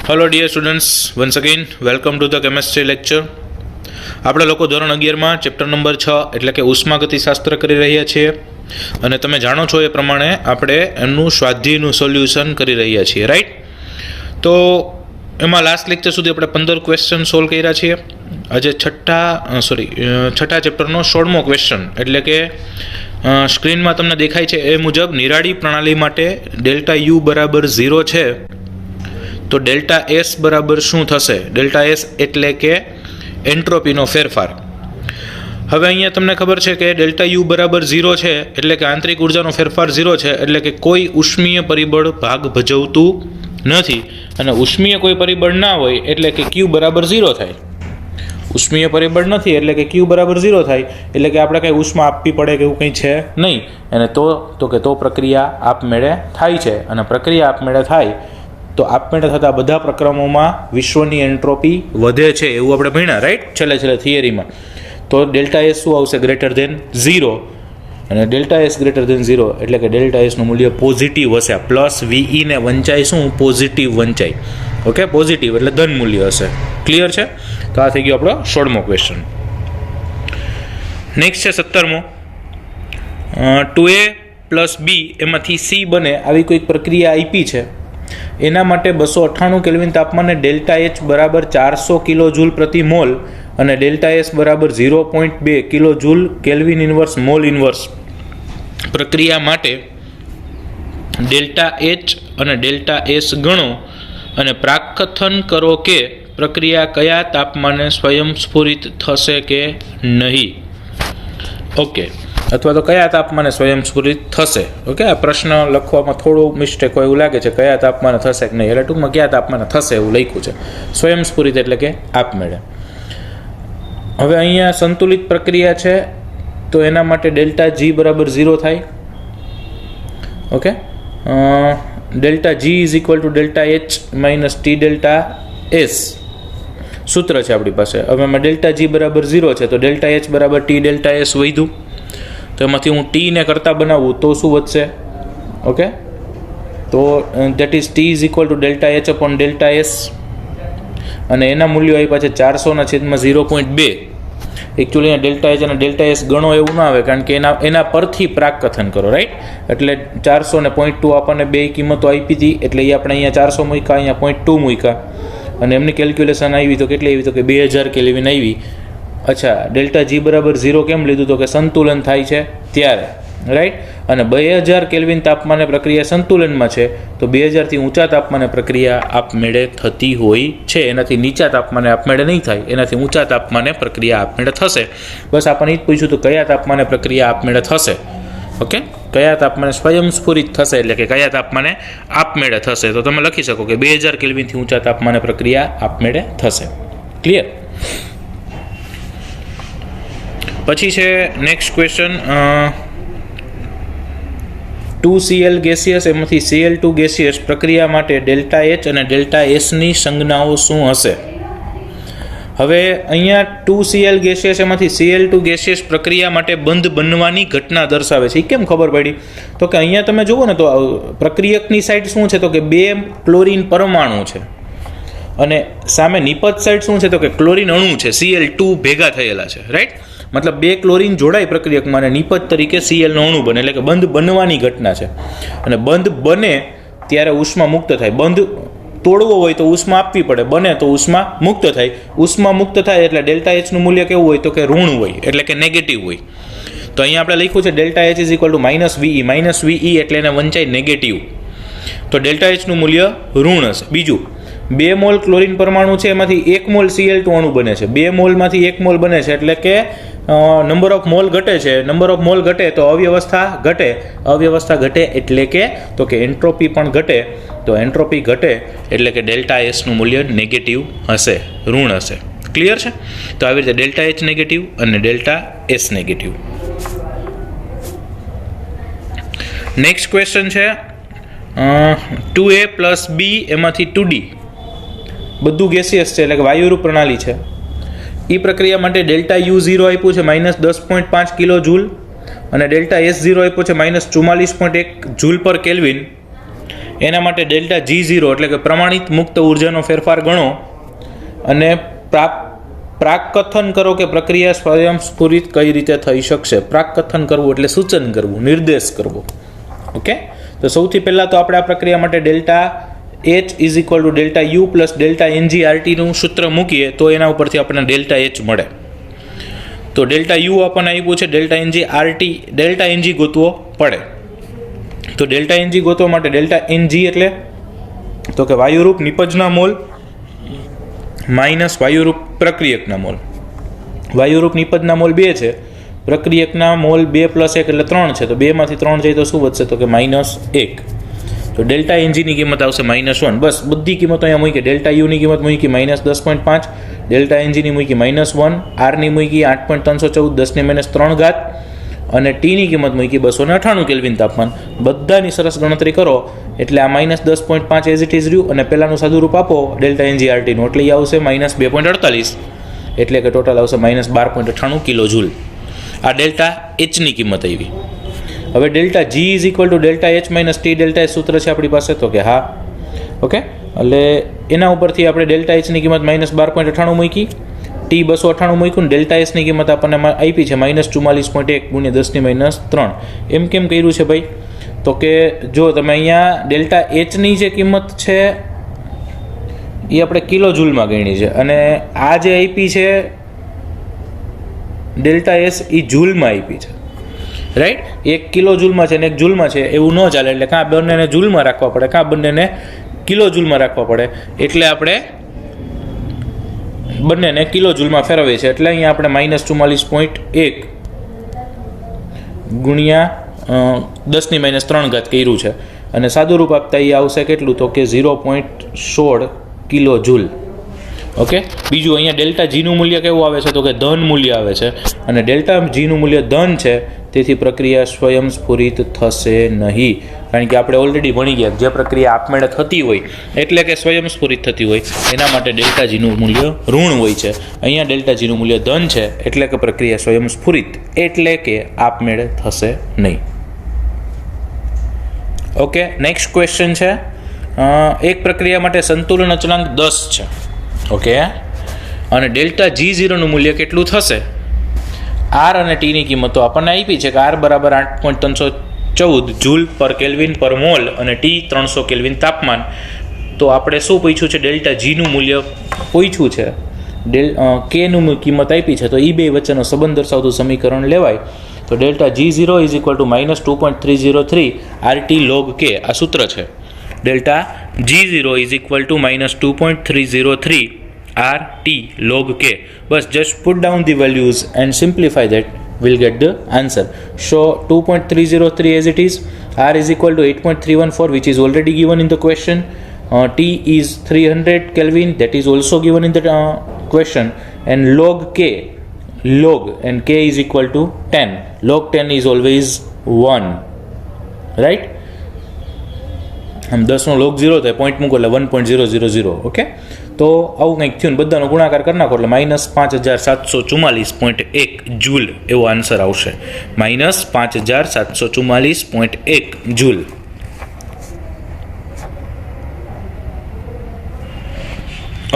Hello dear students, once again welcome to the chemistry lecture. આપણે લોકો ધોરણ 11માં chapter number 6 એટલે કે ઉષ્માગતિશાસ્ત્ર કરી રહ્યા છીએ અને તમે જાણો છો એ પ્રમાણે આપણે એમનું સ્વાધ્યાયનું સોલ્યુશન કરી રહ્યા છીએ, રાઈટ? તો એમાં લાસ્ટ લેક્ચર સુધી આપણે 15 ક્વેશ્ચન સોલ્વ કર્યા છીએ. આજે છઠ્ઠા ચેપ્ટરનો 16મો ક્વેશ્ચન એટલે કે સ્ક્રીનમાં તમને દેખાય છે એ મુજબ નિરાળી પ્રણાલી માટે ડેલ્ટા યુ બરાબર 0 છે તો ડેલ્ટા એસ બરાબર શું થશે? ડેલ્ટા એસ એટલે કે એન્ટ્રોપીનો ફેરફાર. હવે અહીંયા તમને ખબર છે કે ડેલ્ટા યુ બરાબર 0 છે એટલે કે આંતરિક ઉર્જાનો ફેરફાર 0 છે એટલે કે કોઈ ઉષ્મીય પરિબળ ભાગ ભજવતું નથી અને ઉષ્મીય કોઈ પરિબળ ના હોય એટલે કે ક્યુ બરાબર 0 થાય. ઉષ્મીય પરિબળ નથી એટલે કે ક્યુ બરાબર 0 થાય એટલે કે આપણે કંઈ ઉષ્મા આપવી પડે કે એવું કંઈ છે નહીં. અને તો પ્રક્રિયા આપમેળે થાય છે અને પ્રક્રિયા આપમેળે થાય તો આપમેળે થતા બધા પ્રક્રમોમાં વિશ્વની એન્ટ્રોપી વધે છે એવું આપણે ભણ્યા, રાઈટ? છેલ્લે થિયરીમાં. તો ડેલ્ટા એસ શું આવશે? Greater than 0. અને ડેલ્ટા એસ ગ્રેટર ધેન 0 એટલે કે ડેલ્ટા એસનું મૂલ્ય પોઝિટિવ હશે. પ્લસ વીઈ ને વંચાય શું? પોઝિટિવ વંચાય. ઓકે, પોઝિટિવ એટલે ધન મૂલ્ય હશે. ક્લિયર છે? તો આ થઈ ગયો આપણો 16મો ક્વેશ્ચન. નેક્સ્ટ છે 17મો. 2a + b એમાંથી c બને આવી કોઈક પ્રક્રિયા આપી છે. એના માટે 298 કેલ્વિન તાપમાને ડેલ્ટા એચ બરાબર 400 કિલો જૂલ પ્રતિ મોલ અને ડેલ્ટા એસ બરાબર 0.2 kilo joule kelvin inverse mall inverse પ્રક્રિયા માટે ડેલ્ટા એચ અને ડેલ્ટા એસ ગણો અને પ્રાકથન કરો કે પ્રક્રિયા કયા તાપમાને સ્વયંસ્ફુરિત થશે કે નહીં. ઓકે, અથવા તો કયા તાપમાને સ્વયંસ્ફુરિત થશે. ઓકે, આ પ્રશ્ન લખવામાં થોડું મિસ્ટેક હોય એવું લાગે છે, કયા તાપમાને થશે કે નહીં, એટલે ટૂંકમાં કયા તાપમાને થશે એવું લખ્યું છે. સ્વયંસ્ફુરિત એટલે કે આપમેળે. હવે અહીંયા સંતુલિત પ્રક્રિયા છે તો એના માટે ડેલ્ટા જી બરાબર 0 થાય. Okay, delta G is equal to delta H minus T delta S સૂત્ર છે આપણી પાસે. હવે એમાં ડેલ્ટા જી બરાબર 0 છે તો ડેલ્ટા એચ બરાબર ટી ડેલ્ટા એસ વધ્યું. તો એમાંથી હું ટીને કરતા બનાવું તો શું વધશે? ઓકે, તો that is T is equal to delta H upon delta S અને એના મૂલ્યો આપ્યા છે 400/0.2. એકચ્યુઅલી અહીંયા ડેલ્ટા એચ અને ડેલ્ટા એસ ગણો એવું ના આવે કારણ કે એના પરથી પ્રાકકથન કરો, રાઈટ? એટલે 400 ને 0.2 આપણને બે કિંમતો આપી હતી એટલે એ આપણે અહીંયા 400 મૂક્યા, અહીંયા 0.2 મૂક્યા અને એમની કેલ્ક્યુલેશન આવી તો કેટલી આવી? તો કે 2000 કેલ્વિન આવી. અચ્છા, ડેલ્ટા જી બરાબર 0 કેમ લીધું? તો કે સંતુલન થાય છે ત્યારે, રાઈટ? અને 2000 કેલ્વિન તાપમાને પ્રક્રિયા સંતુલનમાં છે તો 2000થી ઊંચા તાપમાને પ્રક્રિયા આપમેળે થતી હોય છે. એનાથી નીચા તાપમાને આપમેળે નહીં થાય, એનાથી ઊંચા તાપમાને પ્રક્રિયા આપમેળે થશે. બસ આપણને એ જ પૂછ્યું તો કયા તાપમાને પ્રક્રિયા આપમેળે થશે. ઓકે, કયા તાપમાને સ્વયંસ્ફુરિત થશે એટલે કે કયા તાપમાને આપમેળે થશે. તો તમે લખી શકો કે 2000 કેલ્વિનથી ઊંચા તાપમાને પ્રક્રિયા આપમેળે થશે. ક્લિયર? પછી છે નેક્સ્ટ ક્વેશ્ચન. 2Cl ગેસિયસ એમાંથી Cl2 ગેસિયસ પ્રક્રિયા માટે ડેલ્ટા એચ અને ડેલ્ટા એસની સંજ્ઞાઓ શું હશે? હવે અહીંયા 2Cl ગેસિયસ એમાંથી Cl2 ગેસિયસ પ્રક્રિયા માટે બંધ બનવાની ઘટના દર્શાવે છે. એ કેમ ખબર પડી? તો કે અહીંયા તમે જુઓ ને તો પ્રક્રિયકની સાઈડ શું છે? તો કે 2 ક્લોરીન પરમાણુ છે અને સામે નિપજ સાઈડ શું છે? તો કે ક્લોરીન અણુ છે, Cl2 ભેગા થયેલા છે, રાઈટ? મતલબ 2 ક્લોરીન જોડાય પ્રક્રિયકમાં અને નિપજ તરીકે Clનો અણુ બને એટલે કે બંધ બનવાની ઘટના છે. અને બંધ બને ત્યારે ઉષ્મા મુક્ત થાય. બંધ તોડવો હોય તો ઉષ્મા આપવી પડે, બને તો ઉષ્મા મુક્ત થાય. ઉષ્મા મુક્ત થાય એટલે ડેલ્ટા એચનું મૂલ્ય કેવું હોય? તો કે ઋણ હોય એટલે કે નેગેટિવ હોય. તો અહીંયા આપણે લખ્યું છે delta H is equal two -VE. -VE એટલે એને વંચાય નેગેટિવ. તો ડેલ્ટા એચનું મૂલ્ય ઋણ હશે. બીજું, 2 મોલ ક્લોરીન પરમાણુ છે એમાંથી 1 મોલ Cl2 અણુ બને છે. 2 મોલમાંથી 1 મોલ બને છે એટલે કે નંબર ઓફ મોલ ઘટે છે. નંબર ઓફ મોલ ઘટે તો અવ્યવસ્થા ઘટે. અવ્યવસ્થા ઘટે એટલે કે તો કે એન્ટ્રોપી પણ ઘટે. તો એન્ટ્રોપી ઘટે એટલે કે ડેલ્ટા એસનું મૂલ્ય નેગેટિવ હશે, ઋણ હશે. ક્લિયર છે? તો આવી રીતે ડેલ્ટા એચ નેગેટિવ અને delta S negative. Next question છે 2a + b એમાંથી 2d બધું ગેસિયસ છે એટલે કે વાયુરૂપ પ્રણાલી છે. એ પ્રક્રિયા માટે ડેલ્ટા U0 આપ્યું છે -10.5 કિલો જૂલ અને ડેલ્ટા S0 આપ્યો છે -44.1 જૂલ પર કેલ્વિન. એના માટે ડેલ્ટા G0 એટલે કે પ્રમાણિત મુક્ત ઉર્જાનો ફેરફાર ગણો અને પ્રાકકથન કરો કે પ્રક્રિયા સ્વયંસ્ફુરિત કઈ રીતે થઈ શકશે. પ્રાકકથન કરવું એટલે સૂચન કરવું, નિર્દેશ કરવો. ઓકે, તો સૌથી પહેલાં તો આપણે આ પ્રક્રિયા માટે delta H is equal to delta u plus delta NGRTનું સૂત્ર મૂકીએ તો એના ઉપરથી આપણને ડેલ્ટા H મળે. તો ડેલ્ટા યુ આપણને આપ્યું છે, ડેલ્ટા NGRT ડેલ્ટા NG ગોતવો પડે. તો ડેલ્ટા NG ગોતવા માટે ડેલ્ટા NG એટલે તો કે વાયુરૂપ નિપજના મોલ માઇનસ વાયુરૂપ પ્રક્રિયકના મોલ. વાયુરૂપ નિપજના મોલ 2 છે, પ્રક્રિયકના મોલ 2 + 1 એટલે 3 છે. તો 2 માંથી 3 જાય તો શું વધશે? તો કે -1. તો ડેલ્ટા NGની કિંમત આવશે -1. બસ બધી કિંમતો અહીંયા મૂકી. ડેલ્ટા યુની કિંમત મૂકી -10.5, ડેલ્ટા NGની મૂકી -1, આરની મૂકી 8.314 10 - 3 ઘાત અને ટીની કિંમત મૂકી 298 કેલ્વિન તાપમાન. બધાની સરસ ગણતરી કરો એટલે આ -10.5 એઝ ઇટ ઇઝ રહ્યું અને પહેલાંનું સાદું રૂપ આપો ડેલ્ટા NGRTનું એટલે એ આવશે -2.48 એટલે કે ટોટલ આવશે -12.98 કિલો જૂલ. આ ડેલ્ટા Hની કિંમત આવી. હવે delta G is equal to delta H - T delta H સૂત્ર છે આપણી પાસે, તો કે હા. ઓકે, એટલે એના ઉપરથી આપણે ડેલ્ટા Hની કિંમત -12.98 મૂકી, T 298 મૂક્યું, ડેલ્ટા Sની કિંમત આપણને આપી છે -44.1 × 10 - 3. એમ કેમ કર્યું છે ભાઈ? તો કે જો તમે અહીંયા ડેલ્ટા Hની જે કિંમત છે એ આપણે કિલો જૂલમાં ગણી છે અને આ જે આપી છે ડેલ્ટા S એ જૂલમાં આપી છે, રાઈટ? 1 કિલો જૂલમાં છે ને 1 જૂલમાં છે, એવું ન ચાલે. એટલે કાં બંનેને જૂલમાં રાખવા પડે, કાં બંનેને કિલો જૂલમાં રાખવા પડે. એટલે આપણે બંનેને કિલો જૂલમાં ફેરવીએ છીએ. એટલે અહીંયા આપણે -44.1 ગુણ્યા 10 - 3 ઘાત કર્યું છે અને સાદું રૂપ આપતા એ આવશે કેટલું? તો કે 0.16 કિલો જૂલ. ઓકે, બીજું અહીંયા ડેલ્ટા Gનું મૂલ્ય કેવું આવે છે? તો કે ધન મૂલ્ય આવે છે અને ડેલ્ટા Gનું મૂલ્ય ધન છે, તેથી પ્રક્રિયા સ્વયંસ્ફુરિત થશે નહીં. કારણ કે આપણે ઓલરેડી ભણી ગયા જે પ્રક્રિયા આપમેળે થતી હોય એટલે કે સ્વયંસ્ફુરિત થતી હોય એના માટે ડેલ્ટા Gનું મૂલ્ય ઋણ હોય છે. અહીંયા ડેલ્ટા Gનું મૂલ્ય ધન છે એટલે કે પ્રક્રિયા સ્વયંસ્ફુરિત એટલે કે આપમેળે થશે નહીં. ઓકે, નેક્સ્ટ ક્વેશ્ચન છે. એક પ્રક્રિયા માટે સંતુલન અચળાંક 10 છે. ઓકે, અને ડેલ્ટા G0નું મૂલ્ય કેટલું થશે? R અને Tની કિંમતો આપણને આપી છે કે R બરાબર 8.314 જૂલ પર કેલ્વિન પર મોલ અને T 300 કેલ્વિન તાપમાન. તો આપણે શું પૂછ્યું છે? ડેલ્ટા Gનું મૂલ્ય પૂછ્યું છે, Kનું કિંમત આપી છે. તો એ બે વચ્ચેનો સંબંધ દર્શાવતું સમીકરણ લેવાય. તો delta G0 is equal two -2.303 RT log K આ સૂત્ર છે. Delta G0 is equal two -2.303 RT log K. Bus just put down the values and simplify that, we'll get the answer. So 2.303 as it is, R is equal to 8.314 which is already given in the question. T is 300 Kelvin, that is also given in the question, and log K, log and K is equal to 10. Log 10 is always 1, right? આમ 10નો log 0 થાય, point મૂકો એટલે 1.000. Okay, તો આવું કંઈક થયું, બધાનો ગુણાકાર કરી નાખો એટલે -5744.1 જૂલ એવો આન્સર આવશે. -5744.1 જૂલ.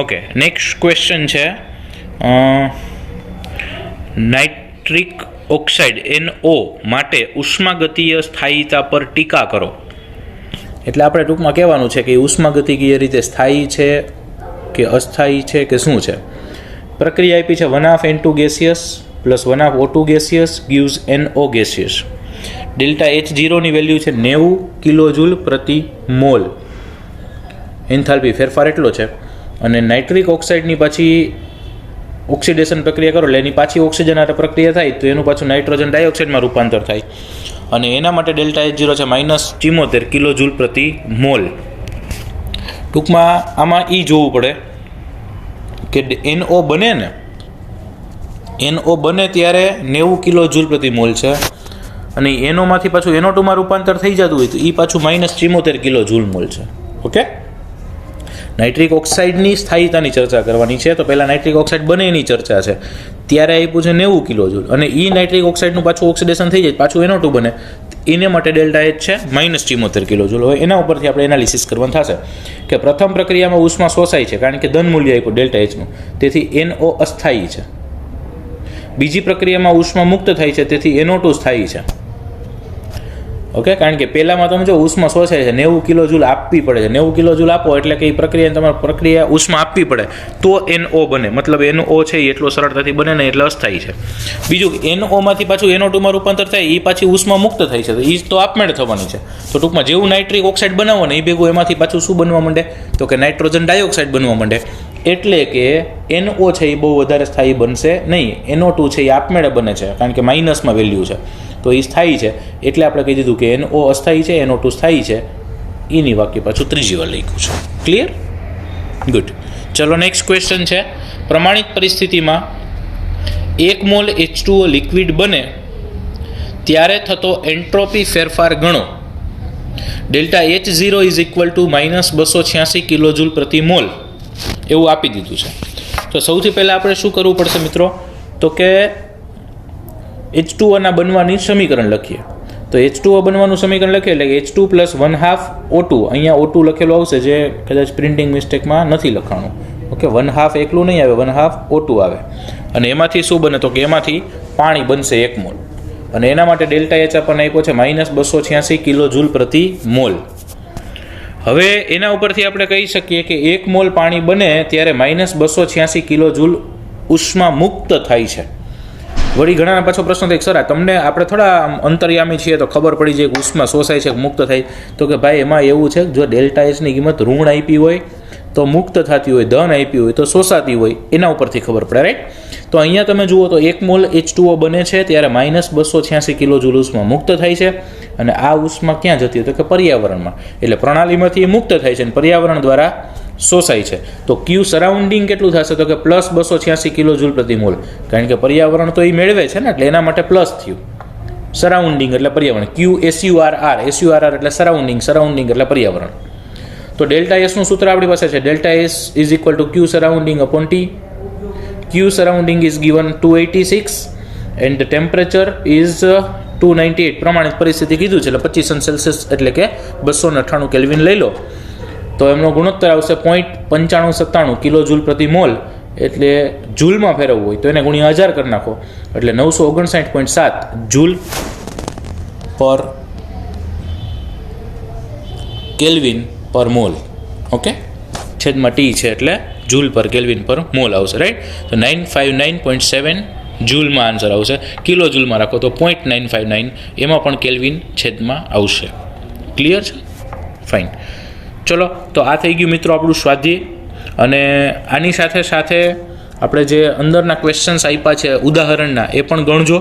ઓકે, નેક્સ્ટ ક્વેશ્ચન છે નાઇટ્રિક ઓક્સાઇડ NO માટે ઉષ્માગતીય સ્થાયીતા પર ટીકા કરો. એટલે આપણે ટૂંકમાં કહેવાનું છે કે ઉષ્માગતિકીય રીતે સ્થાયી છે કે અસ્થાયી છે કે શું છે. પ્રક્રિયા આપી છે 1/2 N2 gaseous plus 1/2 O2 gaseous gives NO gaseous. Delta H0ની વેલ્યુ છે 90 કિલોજૂલ પ્રતિ મોલ. એન્થાલ્પી ફેરફાર એટલો છે અને નાઇટ્રિક ઓક્સાઇડની પાછી ઓક્સિડેશન પ્રક્રિયા કરો એટલે એની પાછી ઓક્સિજન હારે પ્રક્રિયા થાય તો એનું પાછું નાઇટ્રોજન ડાયોક્સાઇડમાં રૂપાંતર થાય અને એના માટે ડેલ્ટા H0 છે -74 કિલોજૂલ પ્રતિ મોલ. ટૂંકમાં આમાં એ જોવું પડે કે NO બને ને, NO બને ત્યારે 90 કિલોજૂલ પ્રતિ મોલ છે અને NOમાંથી પાછું NO2માં રૂપાંતર થઈ જતું હોય તો એ પાછું -74 કિલોજૂલ મોલ છે. ઓકે, નાઇટ્રિક ઓક્સાઇડની સ્થાયીતાની ચર્ચા કરવાની છે તો પહેલાં નાઇટ્રિક ઓક્સાઇડ બને એની ચર્ચા છે. ત્યારે આપ્યું છે 90 કિલોજૂલ અને એ નાઇટ્રિક ઓક્સાઇડનું પાછું ઓક્સિડેશન થઈ જાય પાછું NO2 બને એને માટે ડેલ્ટા એચ છે -74 કિલોજૂલ. હવે એના ઉપરથી આપણે એનાલિસિસ કરવાનું થશે કે પ્રથમ પ્રક્રિયામાં ઉષ્મા શોષાય છે કારણ કે ધન મૂલ્ય આપ્યું ડેલ્ટા એચનું, તેથી NO અસ્થાયી છે. બીજી પ્રક્રિયામાં ઉષ્મા મુક્ત થાય છે, તેથી NO2 સ્થાયી છે. ઓકે, કારણ કે પહેલામાં તમે જો ઉષ્મા શોષાય છે 90 કિલોજૂલ આપવી પડે છે. 90 કિલોજૂલ આપો એટલે કે એ પ્રક્રિયા ઉષ્મા આપવી પડે તો NO બને, મતલબ NO છે એ એટલો સરળતાથી બને ને એટલે અસ્થાયી છે. બીજું NO માંથી પાછું NO2 માં રૂપાંતર થાય એ પાછી ઉષ્મા મુક્ત થાય છે, તો એ તો આપમેળે થવાની છે. તો ટૂંકમાં જેવું નાઇટ્રિક ઓક્સાઇડ બનાવો ને એ ભેગું એમાંથી પાછું શું બનવા માંડે તો કે નાઇટ્રોજન ડાયોક્સાઇડ બનવા માંડે. એટલે કે NO છે એ બહુ વધારે સ્થાયી બનશે નહીં, NO2 છે એ આપમેળે બને છે કારણ કે માઇનસમાં વેલ્યુ છે, તો એ સ્થાયી છે. એટલે આપણે કહી દીધું કે NO અસ્થાયી છે, NO2 સ્થાયી છે. એની વાક્ય પાછું ત્રીજી વાર લખ્યું છે. ક્લિયર? ગુડ. ચલો નેક્સ્ટ ક્વેશ્ચન છે, પ્રમાણિત પરિસ્થિતિમાં 1 મોલ H2O લિક્વિડ બને ત્યારે થતો એન્ટ્રોપી ફેરફાર ગણો. Delta H0 is equal two -286 કિલોજૂલ પ્રતિ મોલ એવું આપી દીધું છે. તો સૌથી પહેલાં આપણે શું કરવું પડશે મિત્રો, તો કે H2O ના બનવાની સમીકરણ લખીએ. તો H2O બનવાનું સમીકરણ લખીએ એટલે H2 + 1/2 O2. અહીંયા O2 લખેલું આવશે જે કદાચ પ્રિન્ટિંગ મિસ્ટેકમાં નથી લખાણું. ઓકે, 1/2 એકલું નહીં આવે, 1/2 O2 આવે. અને એમાંથી શું બને તો કે એમાંથી પાણી બનશે 1 મોલ. અને એના માટે ડેલ્ટા એચ આપણને આપ્યો છે -286 કિલોજૂલ પ્રતિ મોલ. હવે એના ઉપરથી આપણે કહી શકીએ કે 1 મોલ પાણી બને ત્યારે -286 કિલોજૂલ ઉષ્મા મુક્ત થાય છે. વળી ઘણા પાછો પ્રશ્ન થાય સર તમને આપણે થોડા અંતર્યામી છીએ તો ખબર પડી જાય કે ઉષ્મા શોષાય છે મુક્ત થાય, તો કે ભાઈ એમાં એવું છે કે જો ડેલ્ટા એચની કિંમત ઋણ આપી હોય તો મુક્ત થતી હોય, ધન આપી હોય તો શોષાતી હોય, એના ઉપરથી ખબર પડે, રાઈટ? તો અહીંયા તમે જુઓ તો 1 મોલ H2O બને છે ત્યારે -286 કિલોજૂલ ઉષ્મા મુક્ત થાય છે. અને આ ઉષ્મા ક્યાં જતી હોય તો કે પર્યાવરણમાં. એટલે પ્રણાલીમાંથી મુક્ત થાય છે અને પર્યાવરણ દ્વારા શોષાય છે. તો Q સરાઉન્ડિંગ કેટલું થશે તો કે +286 કિલોજૂલ પ્રતિ મોલ, કારણ કે પર્યાવરણ તો એ મેળવે છે ને એટલે એના માટે પ્લસ થયું. સરાઉન્ડિંગ એટલે પર્યાવરણ, SURR એટલે સરાઉન્ડિંગ એટલે પર્યાવરણ. તો ડેલ્ટા એસ નું સૂત્ર આપણી પાસે છે, delta S is equal two Q surrounding upon T. Q surrounding is given 286 and the temperature is 298. પ્રમાણિત પરિસ્થિતિ કીધું છે એટલે 25°C એટલે કે 298 કેલ્વિન લઈ લો તો એમનો ગુણોત્તર આવશે 0.9597 કિલોજૂલ પ્રતિ મોલ. એટલે જૂલમાં ફેરવવું હોય તો એને ગુણ્યા 1000 કરી નાખો એટલે 959.7 જૂલ પર કેલ્વિન પર મોલ. ઓકે, છેદમાં T છે એટલે જૂલ પર કેલ્વિન પર મોલ આવશે, રાઈટ? તો 959.7 જૂલમાં આન્સર આવશે. કિલો જૂલમાં રાખો તો 0.959, એમાં પણ કેલ્વિન છેદમાં આવશે. ક્લિયર છે? ફાઇન. ચલો, તો આ થઈ ગયું મિત્રો આપણું સ્વાધ્યાય. અને આની સાથે સાથે આપણે જે અંદરના ક્વેશ્ચન્સ આપ્યા છે ઉદાહરણના એ પણ ગણજો.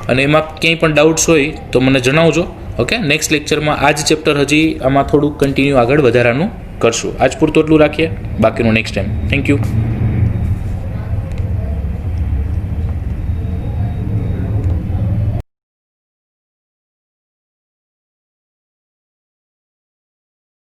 અને એમાં ક્યાંય પણ ડાઉટ્સ હોય તો મને જણાવજો. ઓકે, નેક્સ્ટ લેક્ચરમાં આ જ ચેપ્ટર હજી આમાં થોડુંક કન્ટિન્યુ આગળ વધારાનું કરશું. આજ પૂરતું એટલું રાખીએ, બાકીનું નેક્સ્ટ ટાઈમ. Thank you.